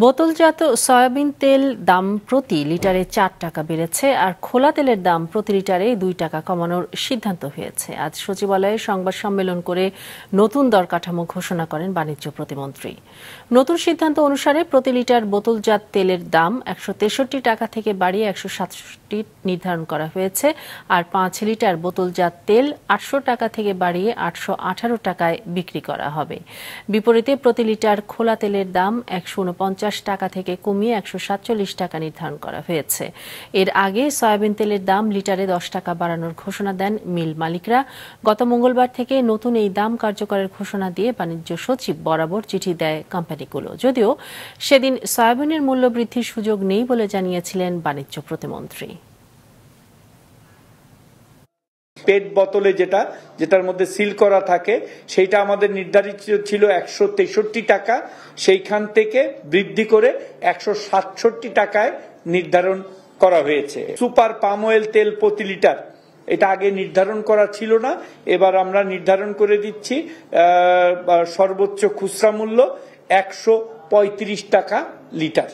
বোতলজাত সয়াবিন তেল দাম প্রতি লিটারে 4 টাকা বেড়েছে আর খোলা তেলের দাম প্রতি লিটারে 2 টাকা কমানোর সিদ্ধান্ত হয়েছে। আজ সচিবালয়ে সংবাদ সম্মেলন করে নতুন দর কাঠামো ঘোষণা করেন বাণিজ্য প্রতিমন্ত্রী। নতুন সিদ্ধান্ত অনুসারে প্রতি লিটার বোতলজাত তেলের দাম 163 টাকা থেকে বাড়িয়ে 167 নির্ধারণ করা হয়েছে আর 5 লিটার বোতলজাত তেল 800 টাকা থেকে বাড়িয়ে 818 টাকায় বিক্রি করা হবে। বিপরীতে প্রতি লিটার খোলা তেলের দাম 149 টাকা থেকে কমিয়ে 147 টাকা নির্ধারণ করা হয়েছে। এর আগে সয়াবিন তেলের দাম লিটারে 10 টাকা বাড়ানোর ঘোষণা দেন মিল মালিকরা। গত মঙ্গলবার থেকে নতুন এই দাম কার্যকরের ঘোষণা দিয়ে বাণিজ্য সচিব বরাবর চিঠি দেয় কোম্পানিগুলো। যদিও সেদিন সয়াবিনের মূল্য বৃদ্ধির সুযোগ নেই বলে জানিয়েছিলেন বাণিজ্য প্রতিমন্ত্রী। পেট বোতলে যেটার মধ্যে সিল করা থাকে সেইটা আমাদের নির্ধারিত ছিল 163 টাকা, সেইখান থেকে বৃদ্ধি করে 167 টাকায় নির্ধারণ করা হয়েছে। সুপার পাম অয়েল তেল প্রতি লিটার এটা আগে নির্ধারণ করা ছিল না, এবার আমরা নির্ধারণ করে দিচ্ছি সর্বোচ্চ খুচরা মূল্য 135 টাকা লিটার।